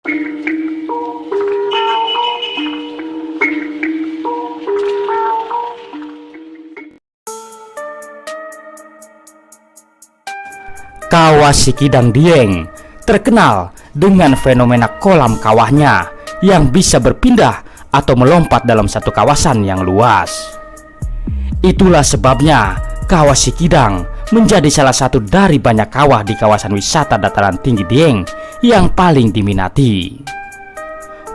Kawah Sikidang Dieng terkenal dengan fenomena kolam kawahnya yang bisa berpindah atau melompat dalam satu kawasan yang luas. Itulah sebabnya Kawah Sikidang menjadi salah satu dari banyak kawah di kawasan wisata dataran tinggi Dieng yang paling diminati.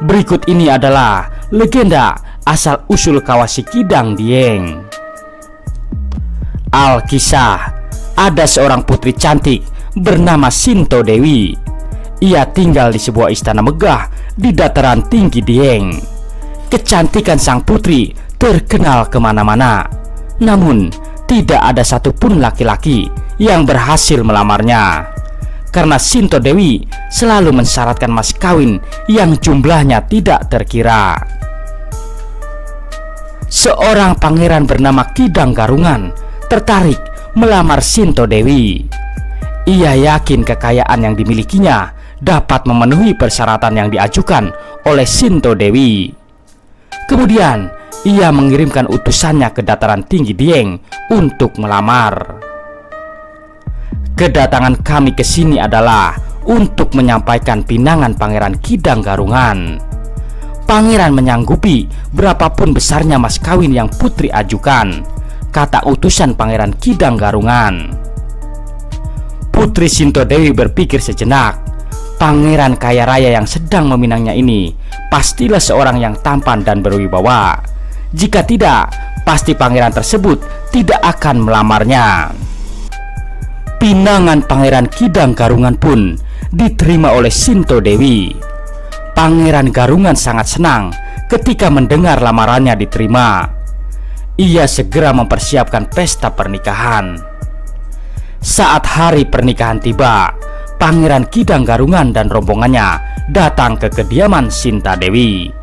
Berikut ini adalah legenda asal-usul Kawah Sikidang Dieng. Alkisah, ada seorang putri cantik bernama Sinto Dewi. Ia tinggal di sebuah istana megah di dataran tinggi Dieng. Kecantikan sang putri terkenal kemana-mana. Namun, tidak ada satupun laki-laki yang berhasil melamarnya, karena Sinto Dewi selalu mensyaratkan mas kawin yang jumlahnya tidak terkira. Seorang pangeran bernama Kidang Garungan tertarik melamar Sinto Dewi. Ia yakin kekayaan yang dimilikinya dapat memenuhi persyaratan yang diajukan oleh Sinto Dewi. Kemudian ia mengirimkan utusannya ke dataran tinggi Dieng untuk melamar. Kedatangan kami ke sini adalah untuk menyampaikan pinangan Pangeran Kidang Garungan. Pangeran menyanggupi berapapun besarnya mas kawin yang putri ajukan, kata utusan Pangeran Kidang Garungan. Putri Sinto Dewi berpikir sejenak. Pangeran kaya raya yang sedang meminangnya ini pastilah seorang yang tampan dan berwibawa. Jika tidak, pasti pangeran tersebut tidak akan melamarnya. Pinangan Pangeran Kidang Garungan pun diterima oleh Sinto Dewi. Pangeran Garungan sangat senang ketika mendengar lamarannya diterima. Ia segera mempersiapkan pesta pernikahan. Saat hari pernikahan tiba, Pangeran Kidang Garungan dan rombongannya datang ke kediaman Sinta Dewi.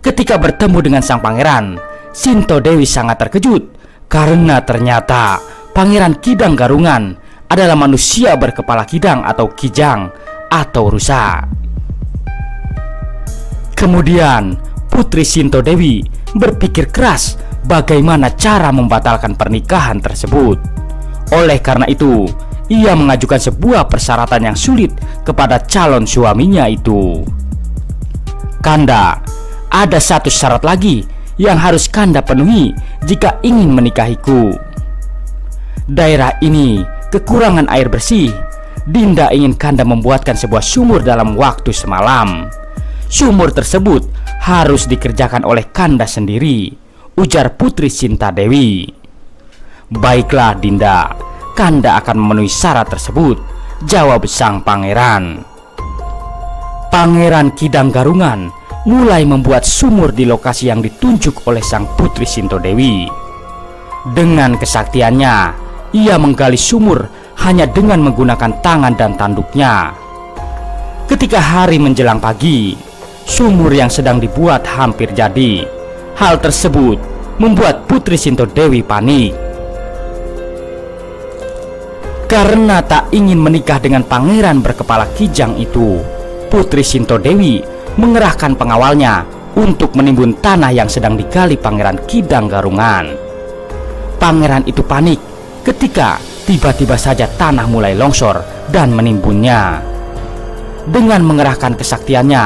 Ketika bertemu dengan sang pangeran, Sinto Dewi sangat terkejut karena ternyata Pangeran Kidang Garungan adalah manusia berkepala kidang atau kijang atau rusa. Kemudian Putri Sinto Dewi berpikir keras bagaimana cara membatalkan pernikahan tersebut. Oleh karena itu, ia mengajukan sebuah persyaratan yang sulit kepada calon suaminya itu. Kanda, ada satu syarat lagi yang harus Kanda penuhi jika ingin menikahiku. Daerah ini kekurangan air bersih. Dinda ingin Kanda membuatkan sebuah sumur dalam waktu semalam. Sumur tersebut harus dikerjakan oleh Kanda sendiri, ujar Putri Sinta Dewi. Baiklah Dinda, Kanda akan memenuhi syarat tersebut, jawab sang pangeran. Pangeran Kidang Garungan mulai membuat sumur di lokasi yang ditunjuk oleh sang Putri Sinto Dewi. Dengan kesaktiannya, ia menggali sumur hanya dengan menggunakan tangan dan tanduknya. Ketika hari menjelang pagi, sumur yang sedang dibuat hampir jadi. Hal tersebut membuat Putri Sinto Dewi panik. Karena tak ingin menikah dengan pangeran berkepala kijang itu, Putri Sinto Dewi mengerahkan pengawalnya untuk menimbun tanah yang sedang digali Pangeran Kidang Garungan. Pangeran itu panik ketika tiba-tiba saja tanah mulai longsor dan menimbunnya. Dengan mengerahkan kesaktiannya,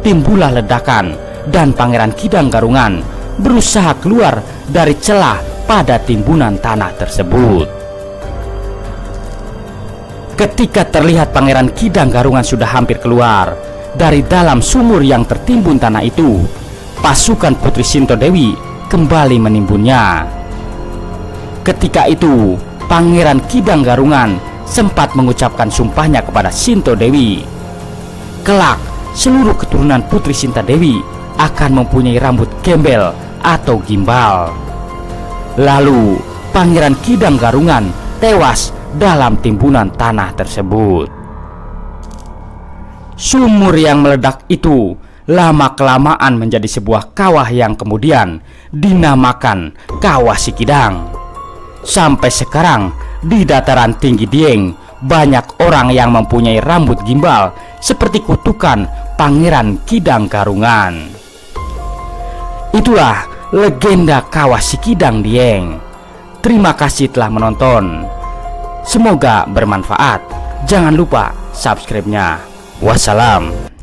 timbullah ledakan dan Pangeran Kidang Garungan berusaha keluar dari celah pada timbunan tanah tersebut. Ketika terlihat Pangeran Kidang Garungan sudah hampir keluar dari dalam sumur yang tertimbun tanah itu, pasukan Putri Sinto Dewi kembali menimbunnya. Ketika itu, Pangeran Kidang Garungan sempat mengucapkan sumpahnya kepada Sinto Dewi. Kelak, seluruh keturunan Putri Sinta Dewi akan mempunyai rambut gembel atau gimbal. Lalu, Pangeran Kidang Garungan tewas dalam timbunan tanah tersebut. Sumur yang meledak itu lama-kelamaan menjadi sebuah kawah yang kemudian dinamakan Kawah Sikidang. Sampai sekarang di dataran tinggi Dieng banyak orang yang mempunyai rambut gimbal seperti kutukan Pangeran Kidang Karungan. Itulah legenda Kawah Sikidang Dieng. Terima kasih telah menonton. Semoga bermanfaat. Jangan lupa subscribe-nya. Wassalam.